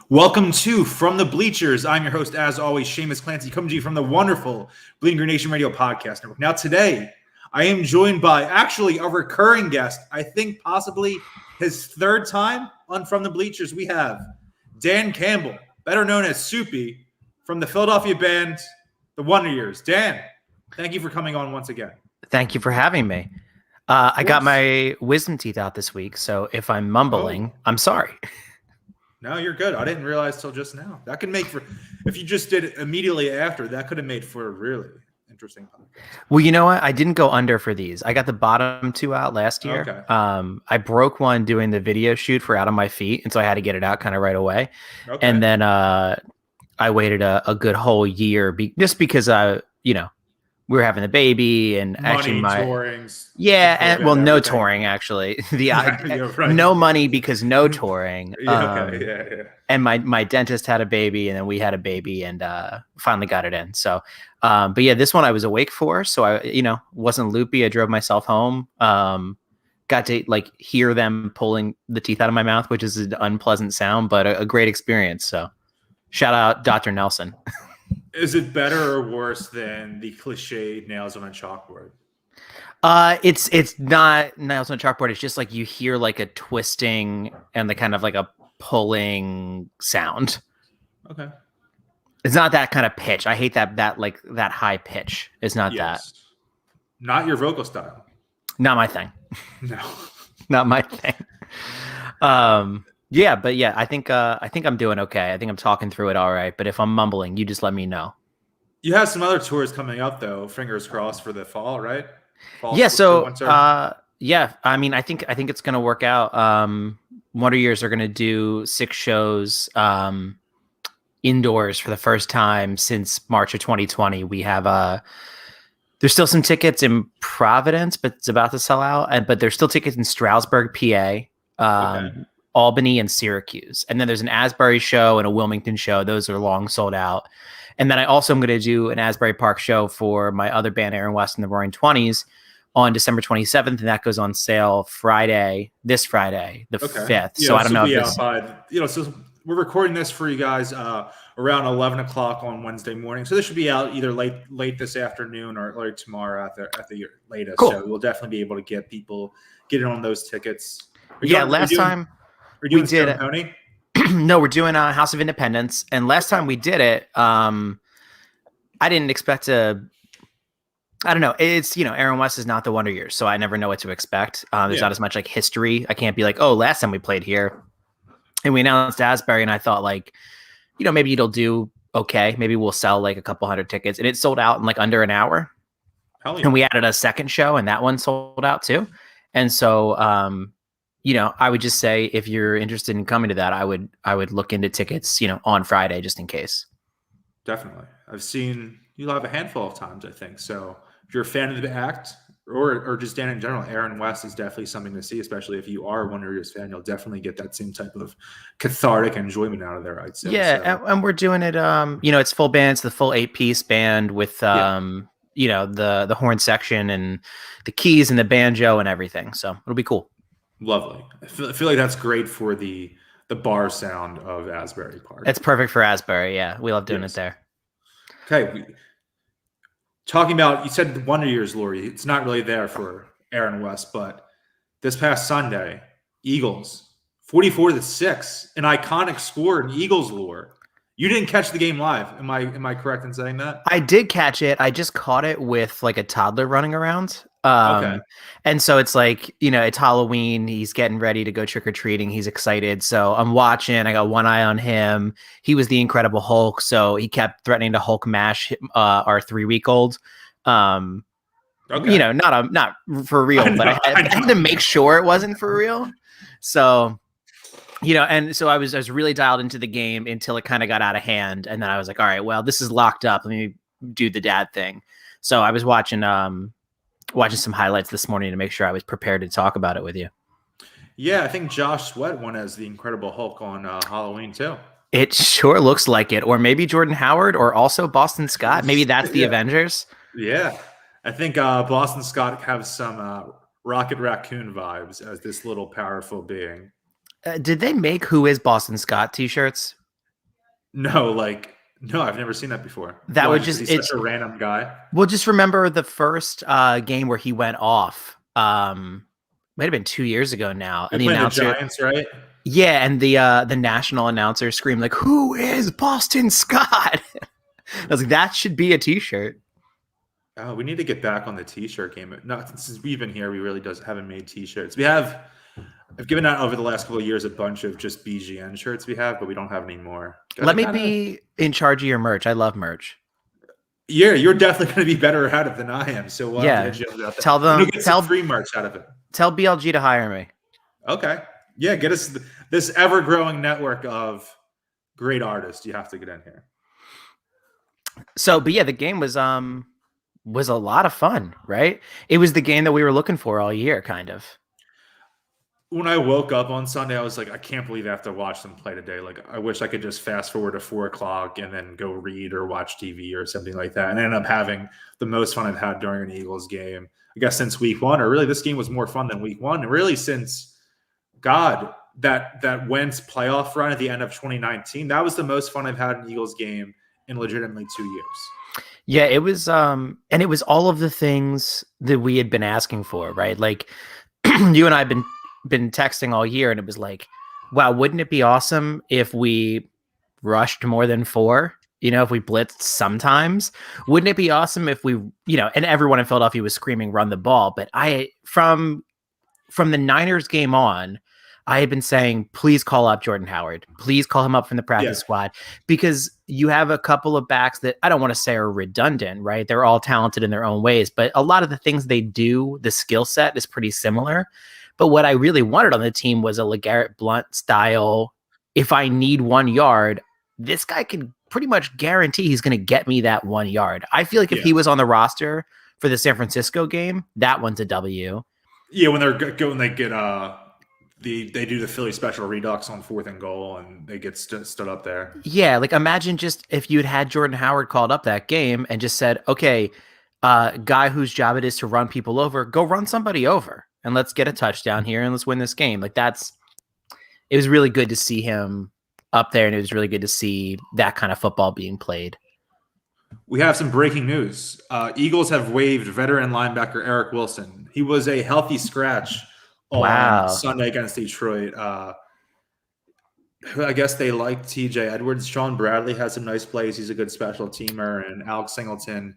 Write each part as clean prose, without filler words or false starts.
Welcome to From the Bleachers. I'm your host, as always, Shamus Clancy, coming to you from the wonderful Bleeding Green Nation Radio Podcast Network. Now, today, I am joined by actually a recurring guest. I think possibly his third time on From the Bleachers. We have Dan Campbell, better known as Soupy, from the Philadelphia band, The Wonder Years. Dan, thank you for coming on once again. Thank you for having me. I got my wisdom teeth out this week, so if I'm mumbling, I'm sorry. No, you're good. I didn't realize till just now. That could make for, if you just did it immediately after, that could have made for a really interesting podcast. Well, you know what? I didn't go under for these. I got the bottom two out last year. Okay. I broke one doing the video shoot for Out of My Feet, and so I had to get it out kind of right away. Okay. And then I waited a good whole year just because we were having the baby and Money, tourings. No touring actually. Right. No money because no touring. Yeah. And my dentist had a baby, and then we had a baby, and finally got it in. So, but yeah, this one I was awake for, so I wasn't loopy. I drove myself home. Got to hear them pulling the teeth out of my mouth, which is an unpleasant sound, but a great experience. So, shout out Dr. Nelson. Is it better or worse than the cliched nails on a chalkboard? It's not nails on a chalkboard. It's just like you hear like a twisting and the kind of like a pulling sound. Okay. It's not that kind of pitch. I hate that high pitch. It's not that. Not your vocal style. Not my thing. No. Not my thing. I think I'm doing okay. I think I'm talking through it all right. But if I'm mumbling, you just let me know. You have some other tours coming up though. Fingers crossed for the fall, right? I mean, I think it's gonna work out. Wonder Years are gonna do 6 shows indoors for the first time since March of 2020. We have there's still some tickets in Providence, but it's about to sell out. But there's still tickets in Stroudsburg, PA. Albany and Syracuse. And then there's an Asbury show and a Wilmington show. Those are long sold out. And then I also am going to do an Asbury Park show for my other band, Aaron West and the Roaring 20s, on December 27th. And that goes on sale this Friday, the 5th. So I don't know if so we're recording this for you guys around 11 o'clock on Wednesday morning. So this should be out either late this afternoon or tomorrow at the latest. Cool. So we'll definitely be able to get in on those tickets. Last time we did it. No, we're doing House of Independence, and last time we did it, I didn't expect to. I don't know. It's Aaron West is not the Wonder Years, so I never know what to expect. There's not as much history. I can't be like, oh, last time we played here, and we announced Asbury, and I thought maybe it'll do okay. Maybe we'll sell a couple hundred tickets, and it sold out in under an hour. Hell yeah. And we added a second show, and that one sold out too. And so, I would just say if you're interested in coming to that, I would look into tickets, on Friday just in case. Definitely. I've seen you live a handful of times, I think. So if you're a fan of the act or just Dan in general, Aaron West is definitely something to see, especially if you are a Wonder Years fan. You'll definitely get that same type of cathartic enjoyment out of there, I'd say. Yeah, and we're doing it, it's full band. It's the full 8-piece band with, the horn section and the keys and the banjo and everything. So it'll be cool. Lovely. I feel like that's great for the bar sound of Asbury Park. It's perfect for Asbury. Yeah, we love doing it there. Okay, talking about, you said the Wonder Years, Lori. It's not really there for Aaron West, but this past Sunday, Eagles 44-6, an iconic score in Eagles lore. You didn't catch the game live. Am I correct in saying that? I did catch it. I just caught it with a toddler running around. Okay. And so it's it's Halloween. He's getting ready to go trick-or-treating. He's excited. So I'm watching. I got one eye on him. He was the Incredible Hulk. So he kept threatening to Hulk mash our 3-week-old. Okay. Not for real, but I had to make sure it wasn't for real. So, and so I was really dialed into the game until it kind of got out of hand. And then I was like, all right, well, this is locked up. Let me do the dad thing. So I was watching some highlights this morning to make sure I was prepared to talk about it with you. Yeah, I think Josh Sweat won as the Incredible Hulk on Halloween too. It sure looks like it. Or maybe Jordan Howard or also Boston Scott. Maybe that's the Avengers. Yeah. I think Boston Scott has some Rocket Raccoon vibes as this little powerful being. Did they make Who is Boston Scott t-shirts? No, I've never seen that before. That Why? would Just just because he's it's such a random guy. well, just remember the first game where he went off. Might have been 2 years ago now, They're and the playing the announcer, Giants, right? yeah, and the national announcer screamed like, "Who is Boston Scott?" I was like, that should be a T-shirt. Oh, we need to get back on the T-shirt game. Not since we've been here, we really haven't made T-shirts. I've given out over the last couple of years a bunch of just BGN shirts we have, but we don't have any more. Let me be in charge of your merch. I love merch. Yeah, you're definitely going to be better at it than I am. So we'll have to hit you up about that. Tell them. You'll get some free merch out of it. Tell BLG to hire me. Okay. Yeah, get us this ever-growing network of great artists. You have to get in here. So, but yeah, the game was a lot of fun, right? It was the game that we were looking for all year, kind of. When I woke up on Sunday, I was like, I can't believe I have to watch them play today. Like, I wish I could just fast forward to 4:00 and then go read or watch TV or something like that. And I ended up having the most fun I've had during an Eagles game, I guess, since week one. Or really, this game was more fun than week one. And really, since that Wentz playoff run at the end of 2019, that was the most fun I've had in an Eagles game in legitimately 2 years. Yeah, it was, and it was all of the things that we had been asking for, right? Like, you and I have been texting all year, and it was like, wow, wouldn't it be awesome if we rushed more than 4? If we blitzed sometimes? Wouldn't it be awesome if we, and everyone in Philadelphia was screaming, run the ball. But from the Niners game on, I had been saying, please call up Jordan Howard. Please call him up from the practice squad, because you have a couple of backs that I don't want to say are redundant, right? They're all talented in their own ways, but a lot of the things they do, the skill set is pretty similar. But what I really wanted on the team was a LeGarrette Blount style. If I need 1 yard, this guy can pretty much guarantee he's going to get me that 1 yard. I feel like if he was on the roster for the San Francisco game, that one's a W. Yeah, when they get they do the Philly special redux on 4th and goal, and they get stood up there. Yeah, like imagine just if you'd had Jordan Howard called up that game and just said, okay, guy whose job it is to run people over, go run somebody over and let's get a touchdown here and let's win this game. Like it was really good to see him up there, and it was really good to see that kind of football being played. We have some breaking news. Eagles have waived veteran linebacker Eric Wilson. He was a healthy scratch on Sunday against Detroit. I guess they like TJ Edwards. Sean Bradley has some nice plays. He's a good special teamer. And Alex Singleton,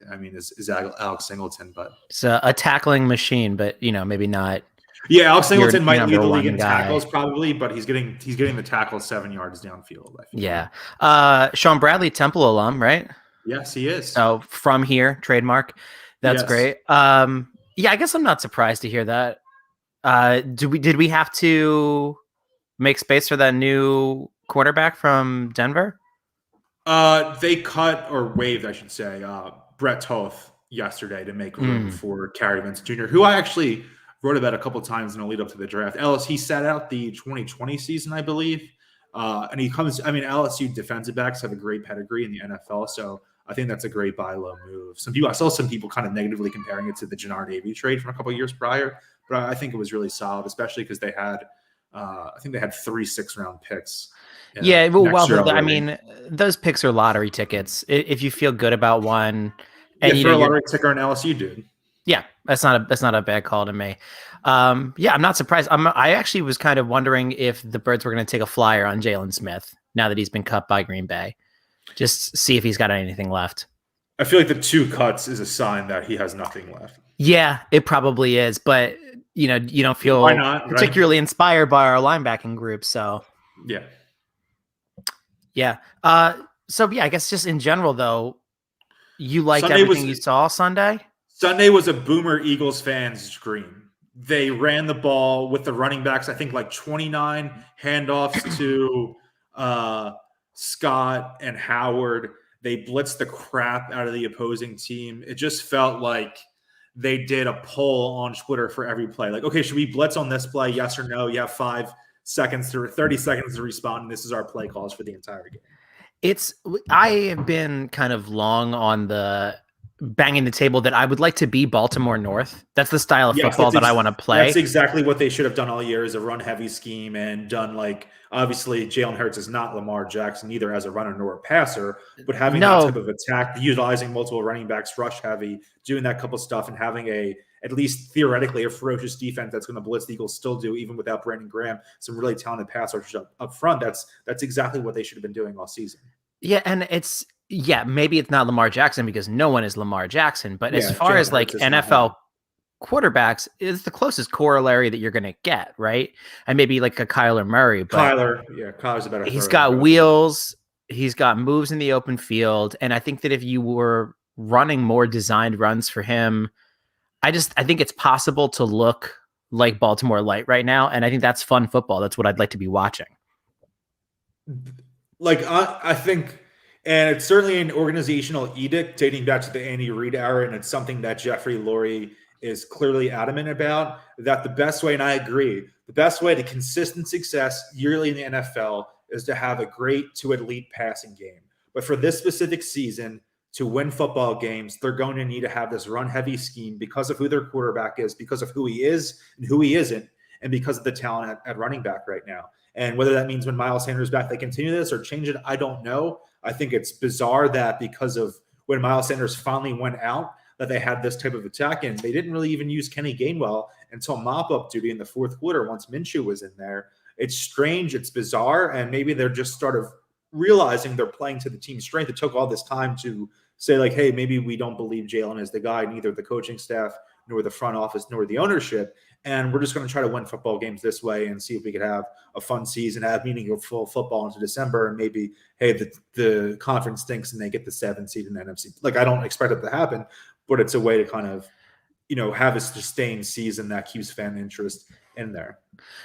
is Alex Singleton, but it's a tackling machine, but maybe not. Yeah, Alex Singleton might lead the league in guy. tackles probably, but he's getting the tackle 7 yards downfield. I feel. Yeah. Sean Bradley, Temple alum, right? Yes, he is. Oh, from here, trademark. That's great. Yeah, I guess I'm not surprised to hear that. Did we have to make space for that new quarterback from Denver? They cut or waived, I should say, Brett Toth yesterday to make room for Kerry Vince Jr., who I actually wrote about a couple times in the lead up to the draft. He sat out the 2020 season, I believe. And he comes, LSU defensive backs have a great pedigree in the NFL, so I think that's a great buy low move. I saw some people kind of negatively comparing it to the Jannard Avey trade from a couple of years prior, but I think it was really solid, especially because they had, I think they had 3 6-round picks. Yeah, those picks are lottery tickets. If you feel good about one, and you're a lottery ticker on LSU, dude. Yeah, that's not a bad call to me. I'm not surprised. I actually was kind of wondering if the Birds were going to take a flyer on Jalen Smith now that he's been cut by Green Bay. Just see if he's got anything left. I feel like the 2 cuts is a sign that he has nothing left. Yeah, it probably is, but you don't feel particularly inspired by our linebacking group. So yeah. So I guess just in general though, you liked everything you saw Sunday. Sunday was a Boomer Eagles fans' dream. They ran the ball with the running backs. I think like 29 handoffs to Scott and Howard. They blitzed the crap out of the opposing team. It just felt like they did a poll on Twitter for every play. Like, okay, should we blitz on this play? Yes or no? You have 30 seconds to respond. And this is our play calls for the entire game. I have been kind of long on the banging the table that I would like to be Baltimore North. That's the style of football that I want to play. That's exactly what they should have done all year, is a run heavy scheme and done obviously Jalen Hurts is not Lamar Jackson either as a runner nor a passer, but having that type of attack, utilizing multiple running backs, rush heavy, doing that couple stuff, and having at least theoretically a ferocious defense that's going to blitz the Eagles still do even without Brandon Graham, some really talented pass rushers up front. That's exactly what they should have been doing all season. Yeah, and maybe it's not Lamar Jackson because no one is Lamar Jackson, but as far as NFL quarterbacks, is the closest corollary that you're going to get, right? And maybe like a Kyler Murray. But Kyler's a better. He's got wheels. He's got moves in the open field, and I think that if you were running more designed runs for him, I think it's possible to look like Baltimore Light right now, and I think that's fun football. That's what I'd like to be watching. I think, and it's certainly an organizational edict dating back to the Andy Reid era, and it's something that Jeffrey Lurie is clearly adamant about, that the best way, and I agree, the best way to consistent success yearly in the NFL is to have a great to elite passing game. But for this specific season, to win football games, they're going to need to have this run-heavy scheme because of who their quarterback is, because of who he is and who he isn't, and because of the talent at running back right now. And whether that means when Miles Sanders is back, they continue this or change it, I don't know. I think it's bizarre that because of when Miles Sanders finally went out, that they had this type of attack, and they didn't really even use Kenny Gainwell until mop-up duty in the fourth quarter once Minshew was in there. It's strange, it's bizarre, and maybe they're just sort of realizing they're playing to the team's strength. It took all this time to say, like, hey, maybe we don't believe Jalen is the guy, neither the coaching staff nor the front office nor the ownership, and we're just going to try to win football games this way and see if we could have a fun season, have meaningful football into December, and maybe, hey, the conference stinks and they get the 7th seed in the NFC. Like, I don't expect it to happen, but it's a way to kind of, have a sustained season that keeps fan interest in there.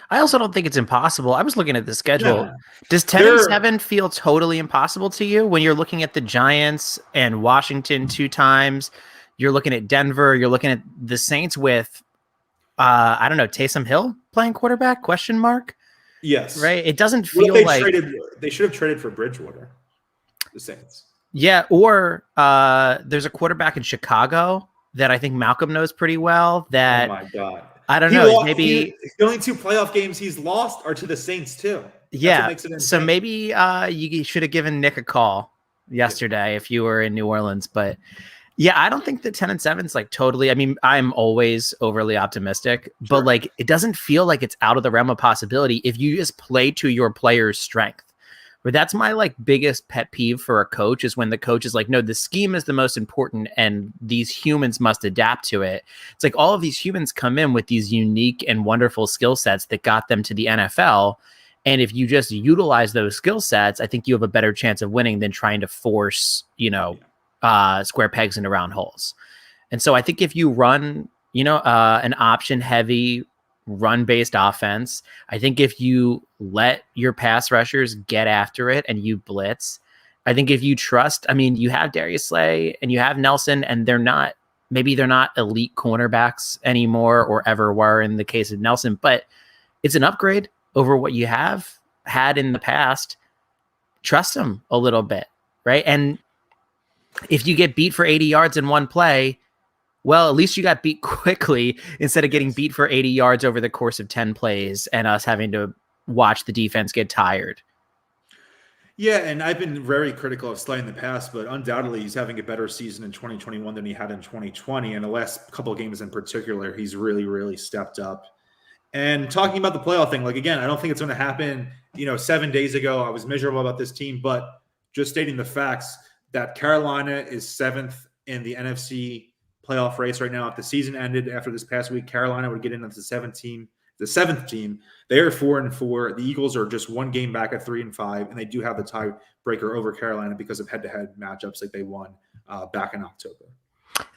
I also don't think it's impossible. I was looking at the schedule. Yeah. Does 10-7 feel totally impossible to you when you're looking at the Giants and Washington 2 times? You're looking at Denver. You're looking at the Saints with, I don't know, Taysom Hill playing quarterback? ? Yes. Right. It doesn't feel like they should have traded for Bridgewater. The Saints. Yeah. Or there's a quarterback in Chicago that I think Malcolm knows pretty well. That, oh my God. I don't know. Maybe the only 2 playoff games he's lost are to the Saints too. Yeah. So maybe you should have given Nick a call yesterday if you were in New Orleans. But yeah, I don't think that 10-7 is like totally. I mean, I'm always overly optimistic, but like it doesn't feel like it's out of the realm of possibility if you just play to your player's strength. But that's my like biggest pet peeve for a coach is when the coach is like, no, the scheme is the most important and these humans must adapt to it. It's like all of these humans come in with these unique and wonderful skill sets that got them to the NFL. And if you just utilize those skill sets, I think you have a better chance of winning than trying to force, square pegs into round holes. And so I think if you run, an option heavy run-based offense, I think if you let your pass rushers get after it and you blitz, I think if you trust, you have Darius Slay and you have Nelson, and they're not elite cornerbacks anymore or ever were in the case of Nelson, but it's an upgrade over what you have had in the past. Trust them a little bit, right? And if you get beat for 80 yards in one play, well, at least you got beat quickly instead of getting beat for 80 yards over the course of 10 plays and us having to watch the defense get tired. Yeah, and I've been very critical of Slay in the past, but undoubtedly he's having a better season in 2021 than he had in 2020. And the last couple of games in particular, he's really, really stepped up. And talking about the playoff thing, like, again, I don't think it's going to happen. 7 days ago, I was miserable about this team, but just stating the facts that Carolina is 7th in the NFC playoff race right now. If the season ended after this past week, Carolina would get in as the 7th team. They are 4-4. The Eagles are just 1 game back at 3-5, and they do have the tiebreaker over Carolina because of head-to-head matchups like they won back in October.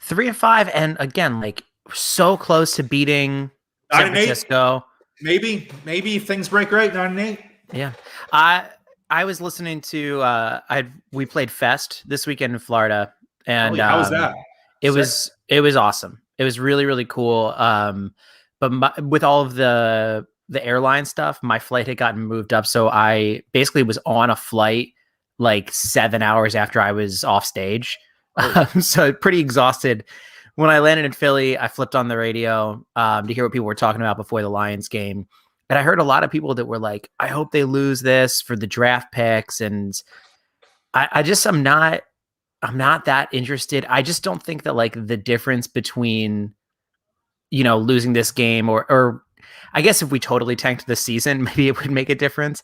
3-5, and again, like so close to beating San Francisco. Maybe if things break right, 9-8. Yeah, I was listening to we played Fest this weekend in Florida, and how was that? It was awesome. It was really, really cool. But with all of the airline stuff, my flight had gotten moved up. So I basically was on a flight like 7 hours after I was off stage. So pretty exhausted. When I landed in Philly, I flipped on the radio to hear what people were talking about before the Lions game. And I heard a lot of people that were like, I hope they lose this for the draft picks. And I'm not that interested. I just don't think that like the difference between, losing this game or I guess if we totally tanked the season, maybe it would make a difference.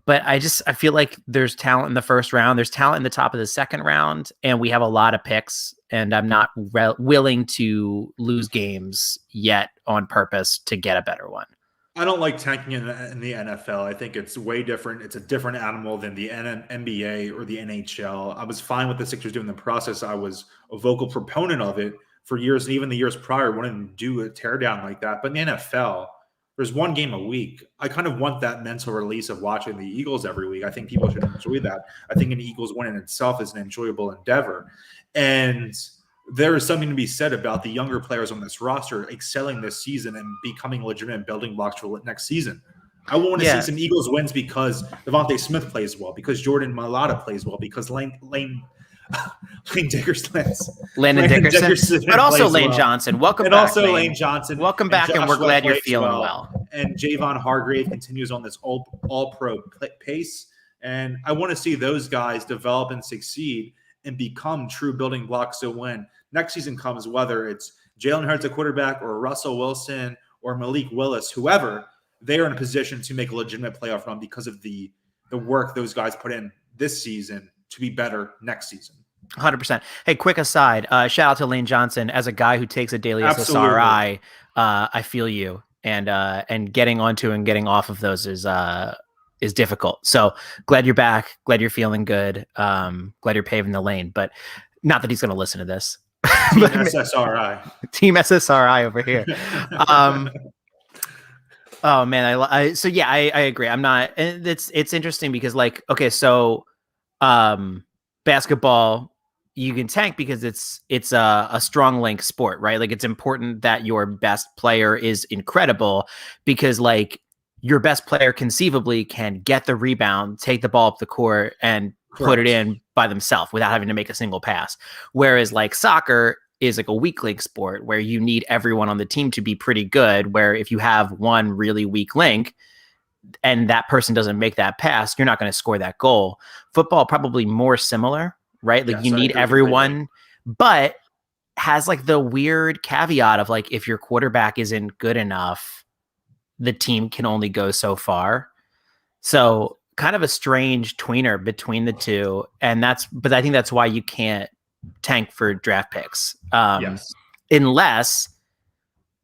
But I feel like there's talent in the first round. There's talent in the top of the second round, and we have a lot of picks. And I'm not willing to lose games yet on purpose to get a better one. I don't like tanking in the NFL. I think it's way different. It's a different animal than the NBA or the NHL. I was fine with the Sixers doing the process. I was a vocal proponent of it for years, and even the years prior, wanted to do a teardown like that. But in the NFL, there's one game a week. I kind of want that mental release of watching the Eagles every week. I think people should enjoy that. I think an Eagles win in itself is an enjoyable endeavor. And there is something to be said about the younger players on this roster excelling this season and becoming legitimate building blocks for next season. I want to see some Eagles wins because Devontae Smith plays well, because Jordan Mailata plays well, because Landon Dickerson, but also Lane Johnson. Welcome and back, also Lane. Lane Johnson. Welcome back, and we're glad you're feeling well. And Javon Hargrave continues on this all-pro pace, and I want to see those guys develop and succeed and become true building blocks to win next season comes, whether it's Jalen Hurts, a quarterback, or Russell Wilson, or Malik Willis, whoever. They are in a position to make a legitimate playoff run because of the work those guys put in this season to be better next season. 100%. Hey, quick aside, shout out to Lane Johnson. As a guy who takes a daily SSRI, I feel you. And getting onto and getting off of those is difficult. So glad you're back. Glad you're feeling good. Glad you're paving the lane. But not that he's going to listen to this. Team SSRI. Team SSRI over here. Oh man, I agree. I'm not. And it's interesting because so basketball, you can tank because it's a strong link sport, right? Like it's important that your best player is incredible because like your best player conceivably can get the rebound, take the ball up the court, and put it in by themselves without having to make a single pass. Whereas like soccer is like a weak link sport where you need everyone on the team to be pretty good, where if you have one really weak link and that person doesn't make that pass, you're not going to score that goal. Football probably more similar, right? Like you need everyone, but has like the weird caveat of like, if your quarterback isn't good enough, the team can only go so far. So kind of a strange tweener between the two. But I think that's why you can't tank for draft picks. Unless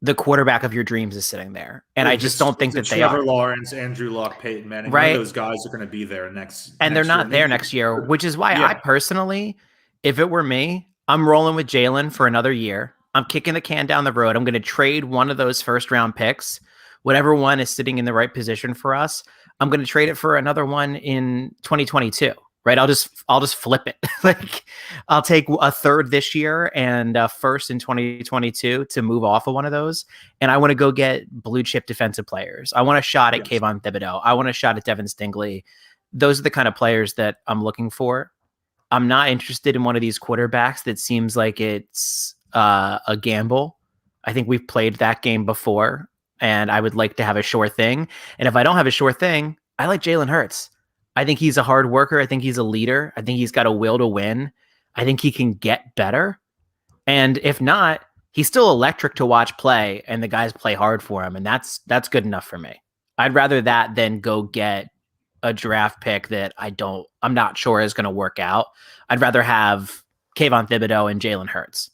the quarterback of your dreams is sitting there. And I just don't think that they are. Trevor Lawrence, Andrew Luck, Peyton Manning, right? Those guys are going to be there next. And they're not there next year, which is why I personally, if it were me, I'm rolling with Jalen for another year. I'm kicking the can down the road. I'm going to trade one of those first round picks, whatever one is sitting in the right position for us. I'm going to trade it for another one in 2022. Right. I'll just flip it. Like I'll take a third this year and a first in 2022 to move off of one of those. And I want to go get blue chip defensive players. I want a shot at Kayvon Thibodeau. I want a shot at Devin Stingley. Those are the kind of players that I'm looking for. I'm not interested in one of these quarterbacks that seems like it's a gamble. I think we've played that game before and I would like to have a sure thing. And if I don't have a sure thing, I like Jalen Hurts. I think he's a hard worker. I think he's a leader. I think he's got a will to win. I think he can get better. And if not, he's still electric to watch play and the guys play hard for him. And that's good enough for me. I'd rather that than go get a draft pick that I'm not sure is going to work out. I'd rather have Kayvon Thibodeau and Jalen Hurts.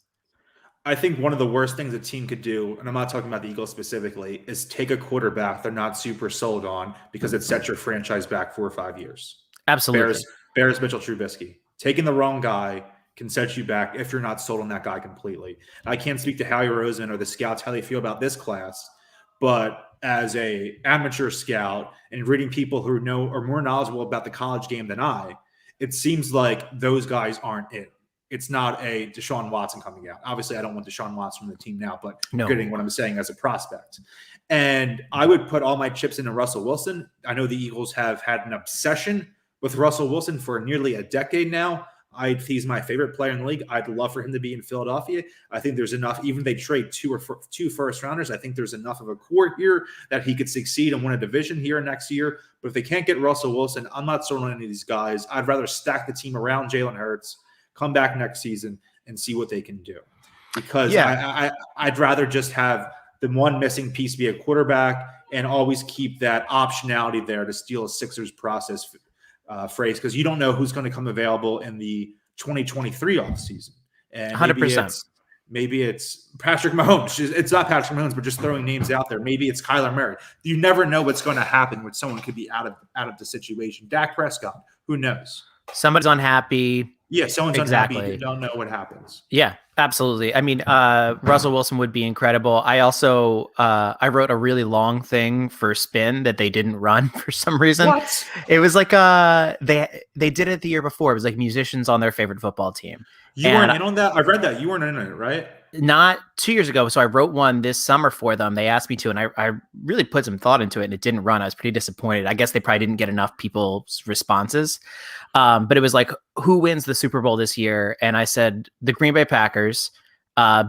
I think one of the worst things a team could do, and I'm not talking about the Eagles specifically, is take a quarterback they're not super sold on because it sets your franchise back 4 or 5 years. Absolutely. Bears Mitchell Trubisky. Taking the wrong guy can set you back if you're not sold on that guy completely. And I can't speak to Howie Roseman or the scouts how they feel about this class, but as a amateur scout and reading people who are more knowledgeable about the college game than I, it seems like those guys aren't it. It's not a Deshaun Watson coming out. Obviously, I don't want Deshaun Watson from the team now, but getting what I'm saying as a prospect. And I would put all my chips into Russell Wilson. I know the Eagles have had an obsession with Russell Wilson for nearly a decade now. He's my favorite player in the league. I'd love for him to be in Philadelphia. I think there's enough, even if they trade two first rounders, I think there's enough of a core here that he could succeed and win a division here next year. But if they can't get Russell Wilson, I'm not sold on any of these guys. I'd rather stack the team around Jalen Hurts, come back next season and see what they can do. Because I'd rather just have the one missing piece be a quarterback and always keep that optionality there to steal a Sixers process phrase, because you don't know who's going to come available in the 2023 offseason. And 100%. Maybe it's Patrick Mahomes. It's not Patrick Mahomes, but just throwing names out there. Maybe it's Kyler Murray. You never know what's going to happen when someone could be out of the situation. Dak Prescott, who knows? Somebody's unhappy. Yeah, someone's unhappy. You don't know what happens. Yeah, absolutely. I mean, Russell Wilson would be incredible. I also I wrote a really long thing for Spin that they didn't run for some reason. What? It was like they did it the year before. It was like musicians on their favorite football team. You weren't in on that? I read that. You weren't in it, right? Not 2 years ago. So I wrote one this summer for them. They asked me to, and I really put some thought into it, and it didn't run. I was pretty disappointed. I guess they probably didn't get enough people's responses. But it was like, who wins the Super Bowl this year? And I said the Green Bay Packers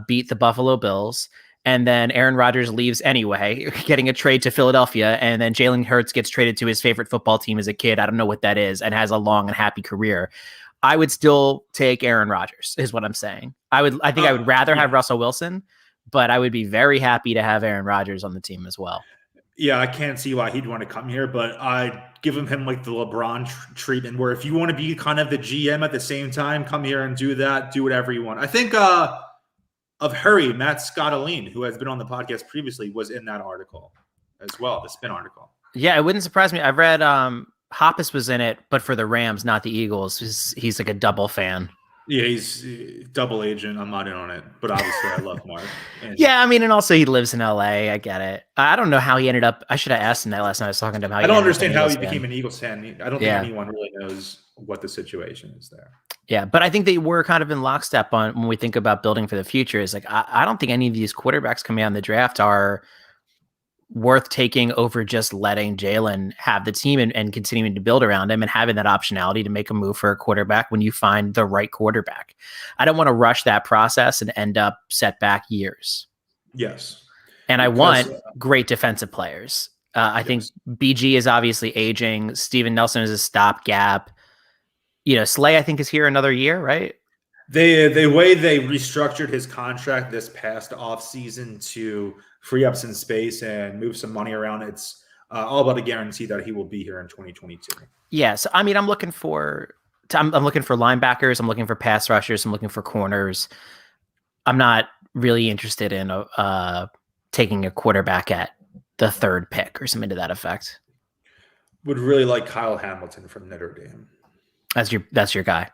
beat the Buffalo Bills. And then Aaron Rodgers leaves anyway, getting a trade to Philadelphia. And then Jalen Hurts gets traded to his favorite football team as a kid. I don't know what that is, and has a long and happy career. I would still take Aaron Rodgers, is what I'm saying. I think I would rather have Russell Wilson, but I would be very happy to have Aaron Rodgers on the team as well. Yeah, I can't see why he'd want to come here, but I'd give him like the LeBron treatment, where if you want to be kind of the GM at the same time, come here and do that, do whatever you want. I think of Hurry, Matt Scottolene, who has been on the podcast previously, was in that article as well, the Spin article. Yeah, it wouldn't surprise me. I've read Hoppus was in it, but for the Rams, not the Eagles. He's like a double fan. Yeah, he's double agent. I'm not in on it, but obviously I love Mark. Yeah, I mean, and also he lives in LA. I get it. I don't know how he ended up. I should have asked him that last time I was talking to him. I don't understand how he became an Eagles fan. I don't think anyone really knows what the situation is there. Yeah, but I think they were kind of in lockstep on when we think about building for the future. Is like I don't think any of these quarterbacks coming out in the draft are worth taking over just letting Jalen have the team and continuing to build around him and having that optionality to make a move for a quarterback when you find the right quarterback. I don't want to rush that process and end up set back years. Yes. And I want great defensive players. I think BG is obviously aging. Steven Nelson is a stopgap. Slay, I think, is here another year, right? The way they restructured his contract this past offseason to free up some space and move some money around, it's all about a guarantee that he will be here in 2022. Yeah, so I mean, I'm looking for linebackers, I'm looking for pass rushers, I'm looking for corners. I'm not really interested in taking a quarterback at the third pick or something to that effect. Would really like Kyle Hamilton from Notre Dame. That's your guy.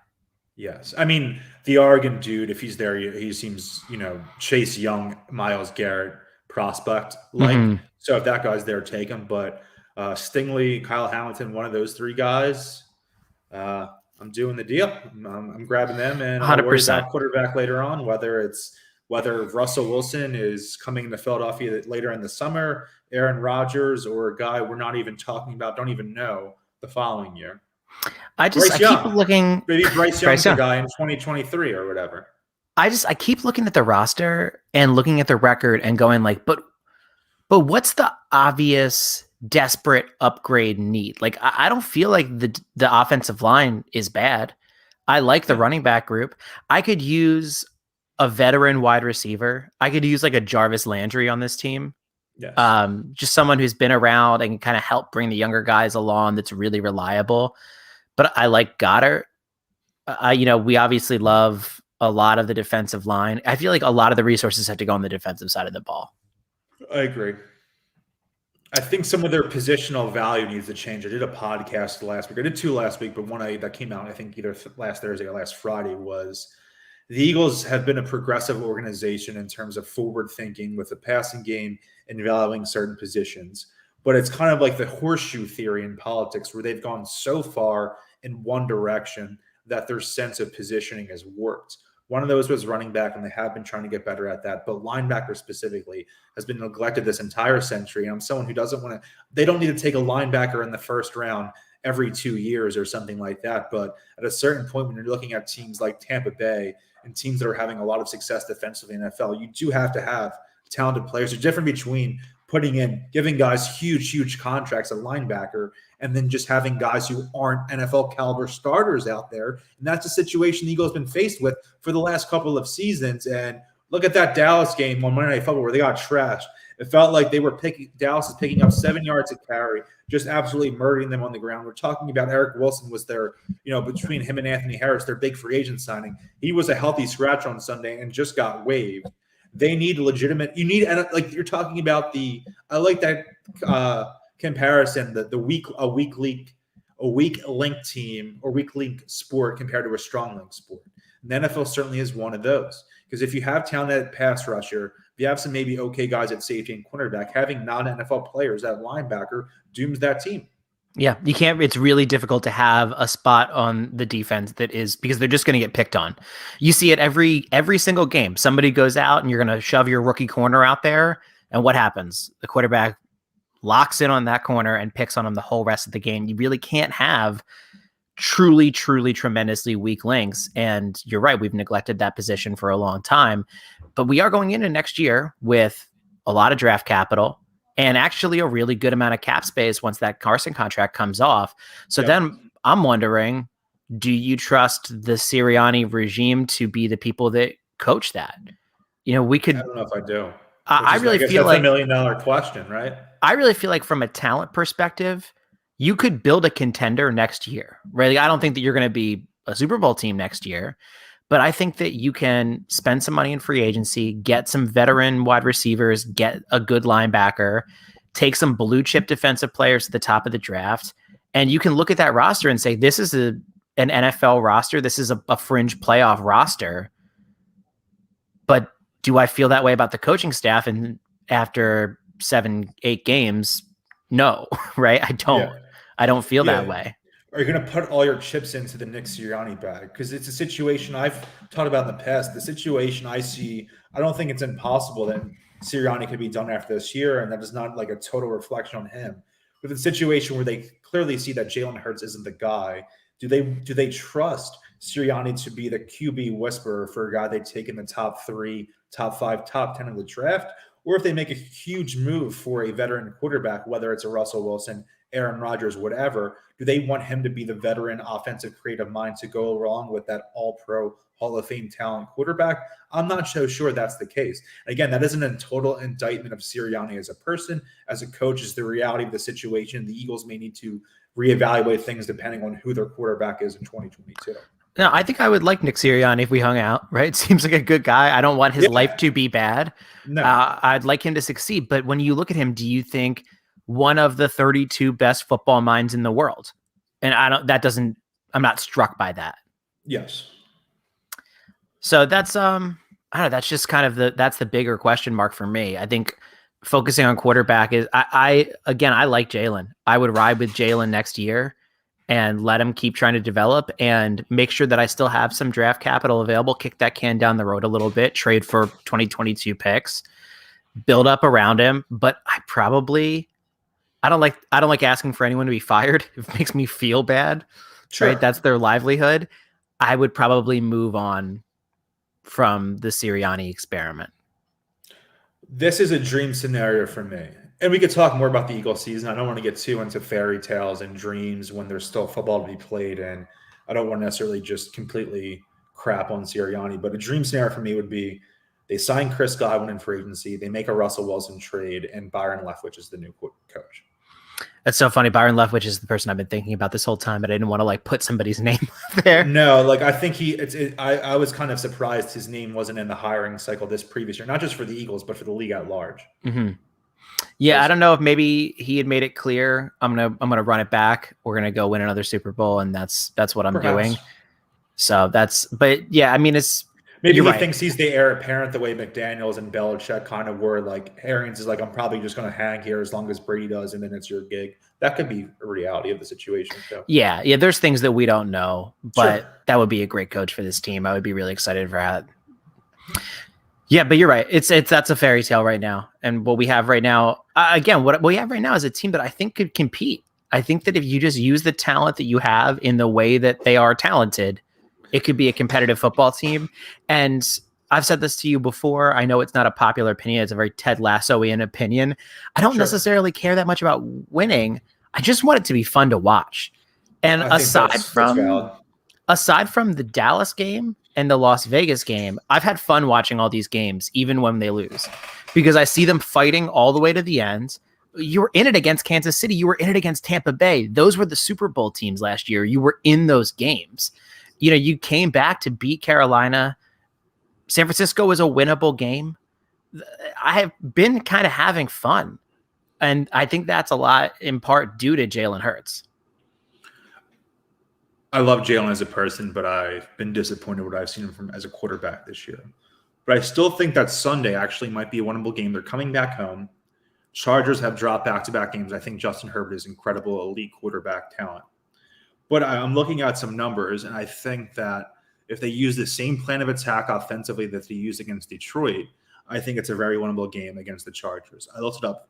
Yes. I mean, the Oregon dude, if he's there, he seems, Chase Young, Myles Garrett prospect. So if that guy's there, take him. But Stingley, Kyle Hamilton, one of those three guys, I'm doing the deal. I'm grabbing them, and I'll worry about quarterback later on, whether Russell Wilson is coming to Philadelphia later in the summer, Aaron Rodgers, or a guy we're not even talking about, don't even know the following year. I keep looking. Maybe Bryce Young's the guy in 2023 or whatever. I keep looking at the roster and looking at the record and going like, but what's the obvious desperate upgrade need? Like, I don't feel like the offensive line is bad. I like the running back group. I could use a veteran wide receiver. I could use like a Jarvis Landry on this team. Yes. Just someone who's been around and can kind of help bring the younger guys along that's really reliable. But I like Goddard. We obviously love a lot of the defensive line. I feel like a lot of the resources have to go on the defensive side of the ball. I agree. I think some of their positional value needs to change. I did a podcast last week. I did two last week, but one that came out, I think, either last Thursday or last Friday, was the Eagles have been a progressive organization in terms of forward thinking with the passing game and valuing certain positions. But it's kind of like the horseshoe theory in politics, where they've gone so far in one direction that their sense of positioning has worked. One of those was running back, and they have been trying to get better at that. But linebacker specifically has been neglected this entire century. And I'm someone who doesn't want to – they don't need to take a linebacker in the first round every 2 years or something like that. But at a certain point, when you're looking at teams like Tampa Bay and teams that are having a lot of success defensively in the NFL, you do have to have talented players. There's a difference between giving guys huge contracts at linebacker and then just having guys who aren't NFL caliber starters out there. And that's the situation the Eagles have been faced with for the last couple of seasons. And look at that Dallas game on Monday Night Football where they got trashed. It felt like Dallas is picking up 7 yards a carry, just absolutely murdering them on the ground. We're talking about Eric Wilson was their, between him and Anthony Harris, their big free agent signing. He was a healthy scratch on Sunday and just got waived. They need you're talking about I like that comparison, a weak link team or weak link sport compared to a strong link sport. And the NFL certainly is one of those. Because if you have talented pass rusher, if you have some maybe okay guys at safety and cornerback, having non-NFL players at linebacker dooms that team. Yeah, you can't. It's really difficult to have a spot on the defense that is, because they're just going to get picked on. You see it every single game. Somebody goes out and you're going to shove your rookie corner out there, and what happens? The quarterback locks in on that corner and picks on him the whole rest of the game. You really can't have truly tremendously weak links. And you're right, we've neglected that position for a long time. But we are going into next year with a lot of draft capital and actually a really good amount of cap space once that Carson contract comes off. So then I'm wondering, do you trust the Sirianni regime to be the people that coach that? We could. I don't know if I do. I really feel that's like $1 million question, right? I really feel like from a talent perspective, you could build a contender next year, right? Like, I don't think that you're going to be a Super Bowl team next year, but I think that you can spend some money in free agency, get some veteran wide receivers, get a good linebacker, take some blue chip defensive players at the top of the draft. And you can look at that roster and say, this is an NFL roster. This is a fringe playoff roster. But do I feel that way about the coaching staff? And after 7-8 games, no, right? I don't. Yeah. I don't feel that way. Are you going to put all your chips into the Nick Sirianni bag? Because it's a situation I've talked about in the past. The situation I see, I don't think it's impossible that Sirianni could be done after this year, and that is not like a total reflection on him. But the situation where they clearly see that Jalen Hurts isn't the guy, do they trust Sirianni to be the QB whisperer for a guy they take in the top 3, top 5, top 10 of the draft? Or if they make a huge move for a veteran quarterback, whether it's a Russell Wilson, Aaron Rodgers, whatever, do they want him to be the veteran offensive creative mind to go along with that all-pro Hall of Fame talent quarterback? I'm not so sure that's the case. Again, that isn't a total indictment of Sirianni as a person. As a coach, is the reality of the situation. The Eagles may need to reevaluate things depending on who their quarterback is in 2022. No, I think I would like Nick Sirianni if we hung out, right? Seems like a good guy. I don't want his life to be bad. No. I'd like him to succeed. But when you look at him, do you think one of the 32 best football minds in the world? And I'm not struck by that. Yes. So that's, I don't know, that's just kind of that's the bigger question mark for me. I think focusing on quarterback is, I like Jalen. I would ride with Jalen next year and let him keep trying to develop and make sure that I still have some draft capital available, kick that can down the road a little bit, trade for 2022 picks, build up around him. But I don't like asking for anyone to be fired. It makes me feel bad. Sure. Right? That's their livelihood. I would probably move on from the Sirianni experiment. This is a dream scenario for me. And we could talk more about the Eagles season. I don't want to get too into fairy tales and dreams when there's still football to be played. And I don't want to necessarily just completely crap on Sirianni. But a dream scenario for me would be they sign Chris Godwin in free agency. They make a Russell Wilson trade, and Byron Leftwich is the new coach. That's so funny. Byron Leftwich is the person I've been thinking about this whole time, but I didn't want to put somebody's name there. No, I think I was kind of surprised his name wasn't in the hiring cycle this previous year, not just for the Eagles, but for the league at large. Mm-hmm. Yeah, I don't know if maybe he had made it clear, I'm gonna run it back. We're gonna go win another Super Bowl, and that's what I'm doing. So but yeah, I mean, it's maybe he thinks he's the heir apparent the way McDaniels and Belichick kind of were. Arians is I'm probably just gonna hang here as long as Brady does, and then it's your gig. That could be a reality of the situation. So. Yeah. There's things that we don't know, but that would be a great coach for this team. I would be really excited for that. Yeah, but you're right. That's a fairy tale right now. And what we have right now, what we have right now is a team that I think could compete I think that if you just use the talent that you have in the way that they are talented, it could be a competitive football team. And I've said this to you before. I know it's not a popular opinion. It's a very Ted Lasso-ian opinion. I don't necessarily care that much about winning. I just want it to be fun to watch. And I think that's valid. Aside from the Dallas game and the Las Vegas game, I've had fun watching all these games, even when they lose, because I see them fighting all the way to the end. You were in it against Kansas City. You were in it against Tampa Bay. Those were the Super Bowl teams last year. You were in those games. You came back to beat Carolina. San Francisco was a winnable game. I have been kind of having fun. And I think that's a lot in part due to Jalen Hurts. I love Jalen as a person, but I've been disappointed what I've seen him from as a quarterback this year. But I still think that Sunday actually might be a winnable game. They're coming back home. Chargers have dropped back-to-back games. I think Justin Herbert is incredible elite quarterback talent. But I'm looking at some numbers, and I think that if they use the same plan of attack offensively that they used against Detroit, I think it's a very winnable game against the Chargers. I looked it up.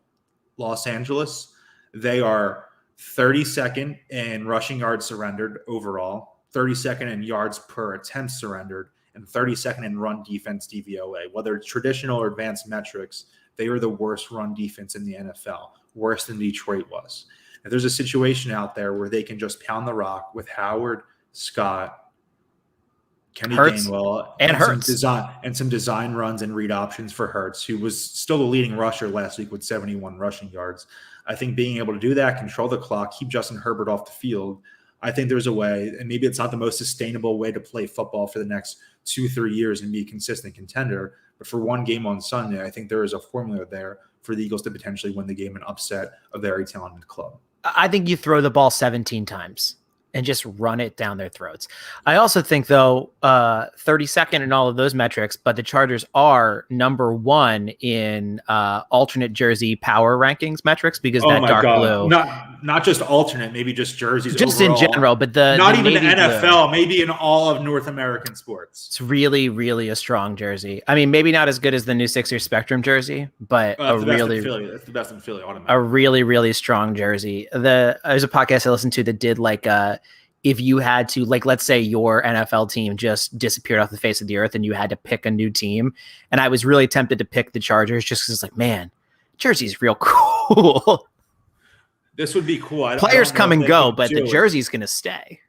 Los Angeles, they are 32nd in rushing yards surrendered overall, 32nd in yards per attempt surrendered, and 32nd in run defense DVOA. Whether it's traditional or advanced metrics, they were the worst run defense in the NFL, worse than Detroit was. If there's a situation out there where they can just pound the rock with Howard, Scott, Kenny Hurts, Gainwell, and Hurts, some design runs and read options for Hurts, who was still the leading rusher last week with 71 rushing yards. I think being able to do that, control the clock, keep Justin Herbert off the field, I think there's a way, and maybe it's not the most sustainable way to play football for the next 2-3 years and be a consistent contender, but for one game on Sunday, I think there is a formula there for the Eagles to potentially win the game and upset a very talented club. I think you throw the ball 17 times and just run it down their throats. I also think, though, 32nd in all of those metrics, but the Chargers are number one in alternate jersey power rankings metrics because that dark blue. Not just alternate, maybe just jerseys. Just overall. in general, but not the even the NFL, blue, maybe in all of North American sports. It's really, really a strong jersey. I mean, maybe not as good as the new Sixers Spectrum jersey, but That's the best in Philly. A really, really strong jersey. There's a podcast I listened to that did like if you had to, like, let's say your NFL team just disappeared off the face of the earth and you had to pick a new team. And I was really tempted to pick the Chargers just because it's like, man, jersey's real cool. This would be cool. Players come and go, but the jersey's going to stay.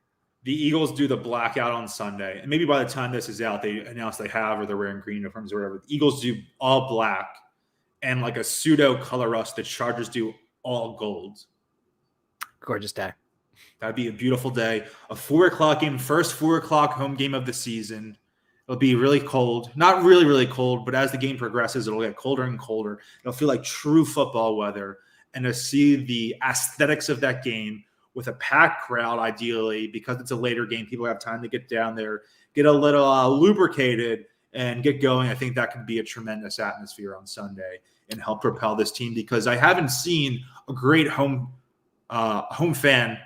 The Eagles do the blackout on Sunday. And maybe by the time this is out, they announce they have, or they're wearing green uniforms or whatever. The Eagles do all black and like a pseudo color rush. The Chargers do all gold. Gorgeous day. That'd be a beautiful day. A 4:00 game, first 4:00 home game of the season. It'll be really cold. Not really, really cold, but as the game progresses, it'll get colder and colder. It'll feel like true football weather. And to see the aesthetics of that game with a packed crowd, ideally, because it's a later game, people have time to get down there, get a little lubricated, and get going. I think that could be a tremendous atmosphere on Sunday and help propel this team, because I haven't seen a great home fan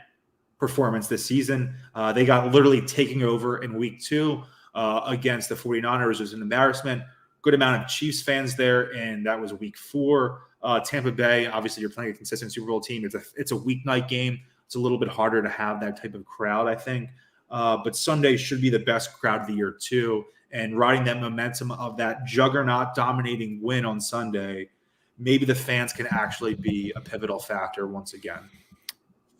performance this season. They got literally taking over in week 2 against the 49ers. It was an embarrassment. Good amount of Chiefs fans there, and that was week 4. Tampa Bay, obviously you're playing a consistent Super Bowl team. It's a weeknight game. It's a little bit harder to have that type of crowd, I think. But Sunday should be the best crowd of the year too. And riding that momentum of that juggernaut dominating win on Sunday, maybe the fans can actually be a pivotal factor once again.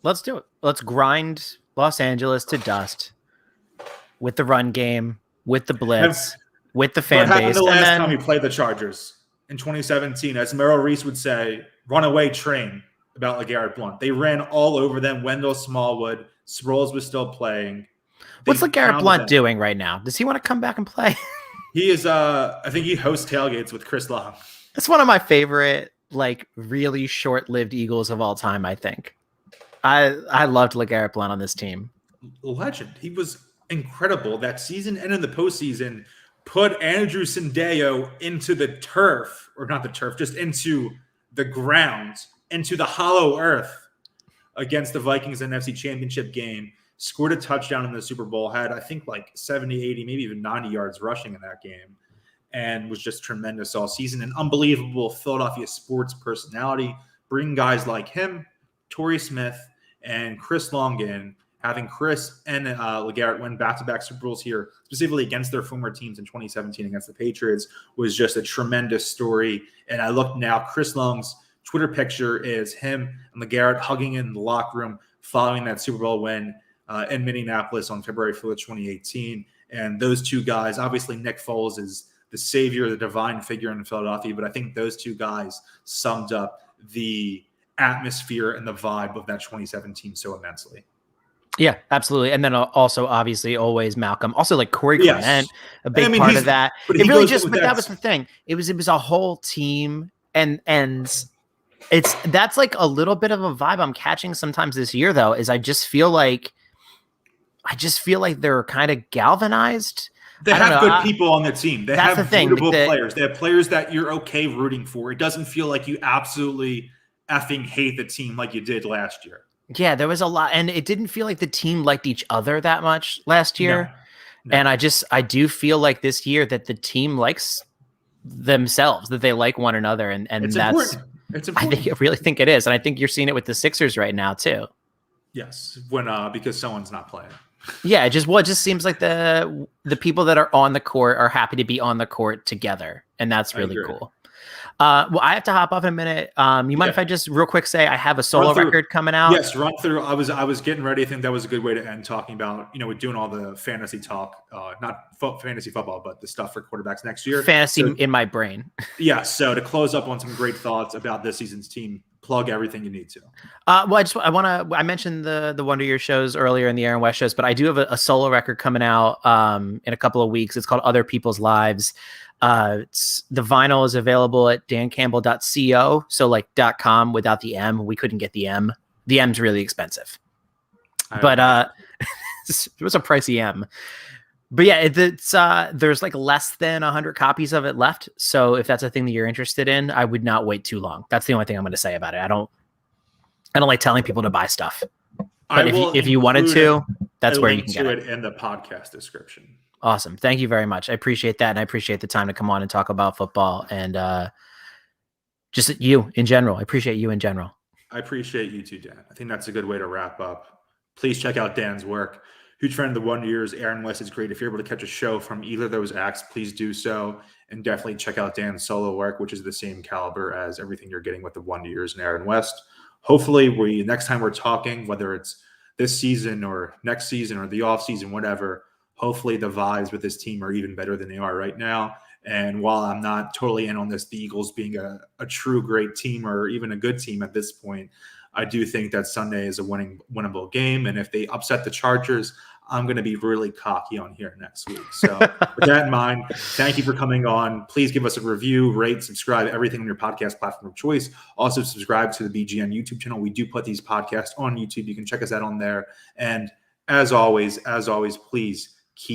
Let's do it. Let's grind Los Angeles to dust with the run game, with the blitz, with the fan base. What happened the last time we played the Chargers in 2017? As Merrill Reese would say, runaway train about LeGarrette Blount. They ran all over them. Wendell Smallwood, Sproles was still playing. What's LeGarrette Blount doing right now? Does he want to come back and play? He is. I think he hosts tailgates with Chris Long. That's one of my favorite, like, really short-lived Eagles of all time, I think. I loved LeGarrette Blount on this team. Legend. He was incredible that season, and in the postseason, put Andrew Sandeo into the turf, or not the turf, just into the ground, into the hollow earth against the Vikings in the NFC Championship game. Scored a touchdown in the Super Bowl, had, I think, like 70, 80, maybe even 90 yards rushing in that game, and was just tremendous all season. An unbelievable Philadelphia sports personality. Bring guys like him, Torrey Smith, and Chris Long having Chris and LeGarrette win back-to-back Super Bowls here, specifically against their former teams in 2017 against the Patriots, was just a tremendous story. And I look now, Chris Long's Twitter picture is him and LeGarrette hugging in the locker room following that Super Bowl win in Minneapolis on February 4th, 2018. And those two guys, obviously Nick Foles is the savior, the divine figure in Philadelphia, but I think those two guys summed up the atmosphere and the vibe of that 2017 so immensely. Yeah, absolutely. And then also, obviously, always Malcolm. Also, like Corey Clement, a big part of that. But it really just, but that was the thing. It was a whole team, and that's like a little bit of a vibe I'm catching sometimes this year, though. Is I just feel like they're kind of galvanized. They have good people on the team. They have rootable players. They have players that you're okay rooting for. It doesn't feel like you absolutely effing hate the team like you did last year. Yeah, there was a lot, and it didn't feel like the team liked each other that much last year. No. And I do feel like this year that the team likes themselves, that they like one another, and it's that's important. It's important. I really think it is, and I think you're seeing it with the Sixers right now too. Yes, when because someone's not playing. Yeah, it just seems like the people that are on the court are happy to be on the court together, and that's really cool. Well, I have to hop off in a minute. You mind if I just real quick say I have a solo record coming out? Yes, run through. I was getting ready. I think that was a good way to end talking about, we're doing all the fantasy talk, not fantasy football, but the stuff for quarterbacks next year. Fantasy in my brain. Yeah. So to close up on some great thoughts about this season's team, plug everything you need to. I mentioned the Wonder Years shows earlier in the Aaron West shows, but I do have a solo record coming out in a couple of weeks. It's called Other People's Lives. The vinyl is available at dancampbell.co. So like .com without the M. We couldn't get the M. The M's really expensive, but it was a pricey M. But yeah, there's like less than 100 copies of it left. So if that's a thing that you're interested in, I would not wait too long. That's the only thing I'm going to say about it. I don't like telling people to buy stuff. But if you wanted to, that's where you can get it in the podcast description. Awesome. Thank you very much. I appreciate that. And I appreciate the time to come on and talk about football and just you in general. I appreciate you in general. I appreciate you too, Dan. I think that's a good way to wrap up. Please check out Dan's work. Huge friend of the Wonder Years. Aaron West is great. If you're able to catch a show from either of those acts, please do so. And definitely check out Dan's solo work, which is the same caliber as everything you're getting with the Wonder Years and Aaron West. Hopefully, next time we're talking, whether it's this season or next season or the off season, whatever, hopefully the vibes with this team are even better than they are right now. And while I'm not totally in on this, the Eagles being a true great team or even a good team at this point, I do think that Sunday is a winnable game. And if they upset the Chargers, I'm going to be really cocky on here next week. So with that in mind, thank you for coming on. Please give us a review, rate, subscribe, everything on your podcast platform of choice. Also subscribe to the BGN YouTube channel. We do put these podcasts on YouTube. You can check us out on there. And as always, please